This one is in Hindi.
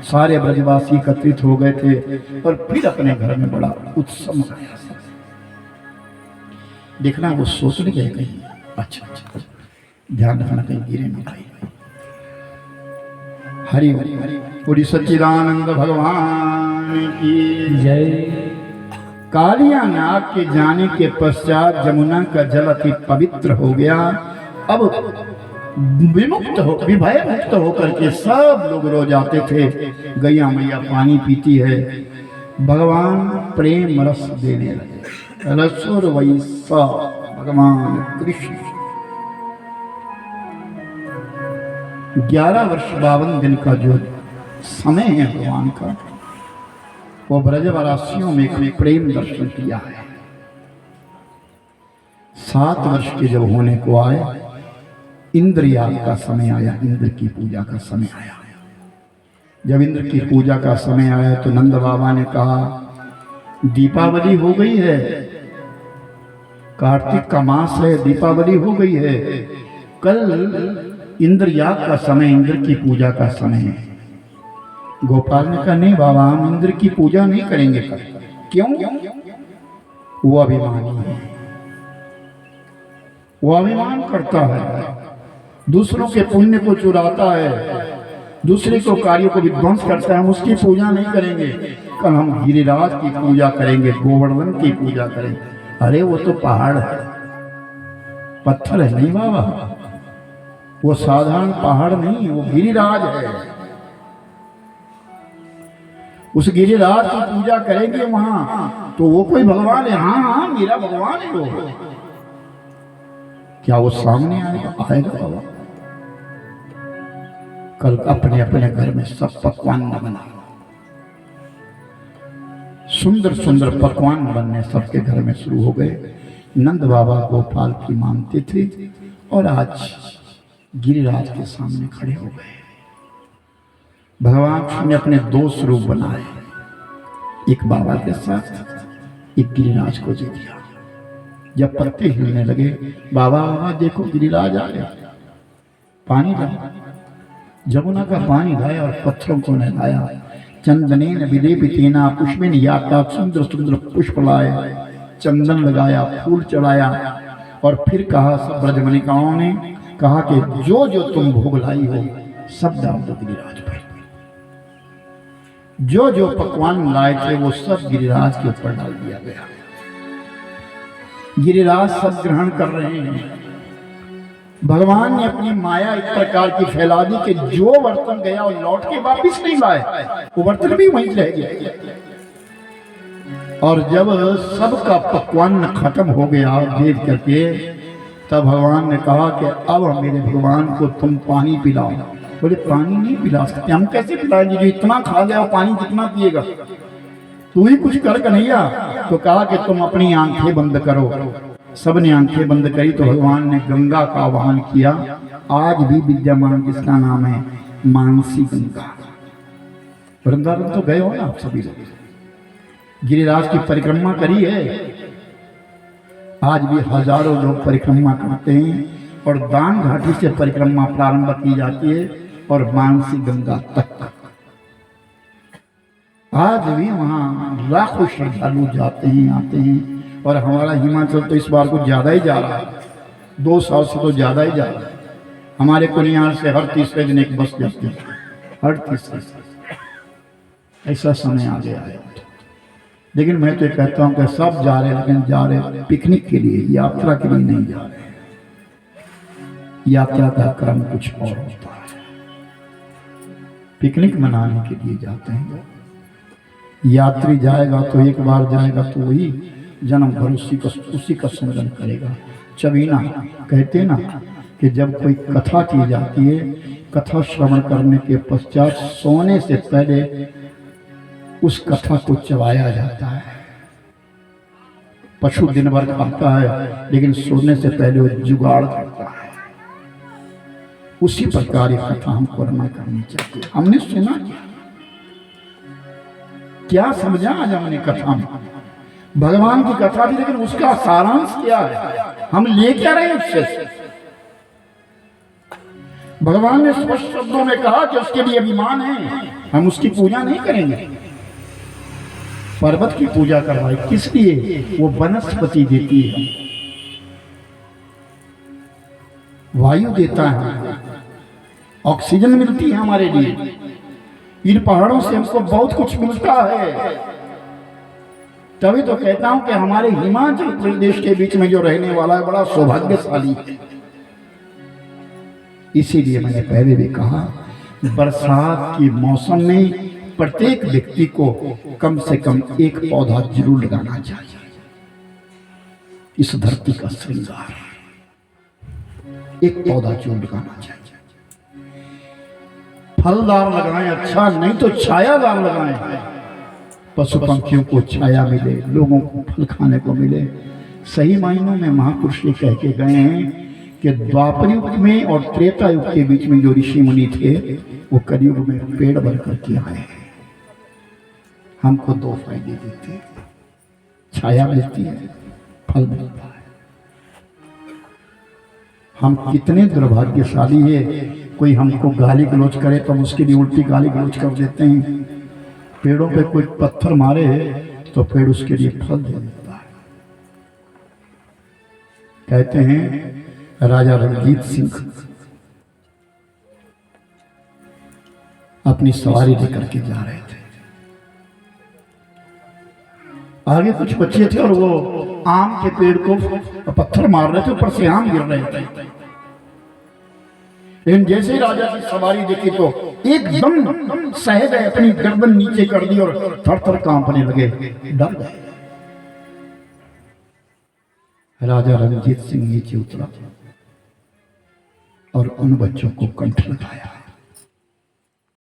सारे ब्रजवासी एकत्रित हो गए थे और फिर अपने घर में बड़ा उत्सव मनाया। देखना वो सोच नहीं गए कहीं, अच्छा ध्यान रखना कहीं गिरे ना भाई। हरि पूरी सच्चिदानंद भगवान की जय। कालिया नाग के जाने के पश्चात जमुना का जल अति पवित्र हो गया। अब विमुक्त हो विभय मुक्त होकर के सब लोग रो जाते थे। गैया मैया पानी पीती है, भगवान प्रेम रस देने लगे। रसुर वैसा भगवान कृष्ण 11 वर्ष 52 दिन का जो समय है भगवान का, वो ब्रजवासियों में एक प्रेम दर्शन किया है। 7 वर्ष के जब होने को आए, इंद्रयाग का समय आया, इंद्र की पूजा का समय आया। जब इंद्र की पूजा का समय आया तो नंद बाबा ने कहा दीपावली हो गई है, कार्तिक का मास है, दीपावली हो गई है, कल इंद्रयाग का समय, इंद्र की पूजा का समय है। गोपाल ने कहा नहीं बाबा, हम इंद्र की पूजा नहीं करेंगे कल। क्यों? वो अभिमानी है, वो अभिमान करता है, दूसरों के पुण्य को चुराता है, दूसरे को कार्यों को विध्वंस करता है। हम उसकी पूजा नहीं करेंगे, कल हम गिरिराज की पूजा करेंगे, गोवर्धन की पूजा करेंगे। अरे वो तो पहाड़ है, पत्थर है। नहीं बाबा, वो साधारण पहाड़ नहीं, वो गिरिराज है। उस गिरिराज की पूजा करेंगे वहां तो वो कोई भगवान है। हाँ हाँ मेरा भगवान है वो। क्या वो सामने आएगा? आएगा बाबा। कल अपने अपने घर में सब पकवान बना, सुंदर सुंदर पकवान बनने सबके घर में शुरू हो गए। नंद बाबा गोपाल की मानते थे और आज गिरिराज के सामने खड़े हो गए। भगवान ने अपने 2 स्वरूप बनाए, एक बाबा के साथ, एक गिरिराज को दे दिया। जब पत्ते हिलने लगे, बाबा बाबा देखो गिरिराज आ गया, पानी लाया। जमुना का पानी लाया और पत्थरों को नहलाया। चंदनेन विलेपितेना पुष्पेन याता, सुंदर सुंदर पुष्प लाए, चंदन लगाया, फूल चढ़ाया और फिर कहा सब ब्रजमणिकाओं ने कहा कि जो जो तुम भोग लाई हो सब डाल दो गिरिराज पर। जो जो पकवान लाए थे वो सब गिरिराज के ऊपर डाल दिया गया। गिरिराज सब ग्रहण कर रहे हैं। भगवान ने अपनी माया एक प्रकार की फैला दी कि जो बर्तन गया वो लौट के वापिस नहीं लाए, वो बर्तन भी वहीं रह गया। और जब सबका पकवान खत्म हो गया देख करके, तब भगवान ने कहा कि अब मेरे भगवान को तुम पानी पिलाओ। बोले पानी नहीं पिला सकते, हम कैसे पिलाएंगे? जो इतना खा गया पानी कितना पिएगा? तू ही कुछ कर कन्हैया। तो कहा कि तुम अपनी आंखें बंद करो। सबने आंखें बंद करी तो भगवान ने गंगा का आवाहन किया। आज भी विद्यमान, जिसका नाम है मानसी गंगा। वृंदावन तो गए हो ना आप सभी लोग, गिरिराज की परिक्रमा करी है। आज भी हजारों लोग परिक्रमा करते हैं और दान घाटी से परिक्रमा प्रारंभ की जाती है और मानसी गंगा तक आज भी वहां लाखों श्रद्धालु जाते हैं, आते हैं। और हमारा हिमाचल तो इस बार कुछ ज्यादा ही जा रहा है, 2 साल से तो ज्यादा ही जा रहा है। हमारे कुनियार से हर तीसरे दिन एक बस जाती है, हर तीसरे दिन। ऐसा समय आ गया है। लेकिन मैं तो कहता हूं कि सब जा रहे हैं, लेकिन जा रहे पिकनिक के लिए, यात्रा के लिए नहीं जा रहे। यात्रा का क्रम कुछ और होता है, पिकनिक मनाने के लिए जाते हैं। यात्री जाएगा तो एक बार जाएगा तो वही जन्म भर उसी का स्मरण करेगा। चबीना कहते ना कि जब कोई कथा की जाती है, कथा श्रवण करने के पश्चात सोने से पहले उस कथा को चबाया जाता है। पशु दिन भर खाता है लेकिन सोने से पहले वो जुगाड़ करता है। उसी प्रकार ये कथा हमको रमण करनी चाहिए। हमने सुना क्या समझा आज हमने कथा में? भगवान की कथा भी, लेकिन उसका सारांश क्या है? हम ले क्या रहे उससे? भगवान ने स्पष्ट शब्दों में कहा कि उसके लिए अभिमान है, हम उसकी पूजा नहीं करेंगे। पर्वत की पूजा करवाए, किस लिए? वो वनस्पति देती है, वायु देता है, ऑक्सीजन मिलती है हमारे लिए। इन पहाड़ों से हमको बहुत कुछ मिलता है। तभी तो कहता हूं कि हमारे हिमाचल प्रदेश के बीच में जो रहने वाला है बड़ा सौभाग्यशाली है। इसीलिए मैंने पहले भी कहा, बरसात के मौसम में प्रत्येक व्यक्ति को कम से कम एक पौधा जरूर लगाना चाहिए। इस धरती का श्रृंगार, एक पौधा जरूर लगाना चाहिए। फलदार लगाएं, अच्छा, नहीं तो छायादार लगाएं। पशु पंखियों को छाया मिले, लोगों को फल खाने को मिले। सही मायनों में महापुरुष ये कह के गए हैं कि द्वापर युग में और त्रेता युग के बीच में जो ऋषि मुनि थे वो कलयुग में पेड़ बन करके आए हैं। हमको दो फायदे देते हैं, छाया मिलती है, फल मिलता है। हम कितने दुर्भाग्यशाली है, कोई हमको गाली गलौज करे तो हम उसके लिए उल्टी गाली गलौज कर देते हैं। पेड़ों पे कोई पत्थर मारे तो पेड़ उसके लिए फल दे देता है। कहते हैं राजा रणजीत सिंह अपनी सवारी लेकर के जा रहे थे। आगे कुछ बच्चे थे और वो आम के पेड़ को पत्थर मार रहे थे, ऊपर से आम गिर रहे थे। लेकिन जैसे ही राजा की सवारी देखी तो एकदम सहज अपनी गर्दन नीचे कर दी और थर थर कांपने लगे, डर गए। राजा रणजीत सिंह नीचे उतरा और उन बच्चों को कंठ लगाया।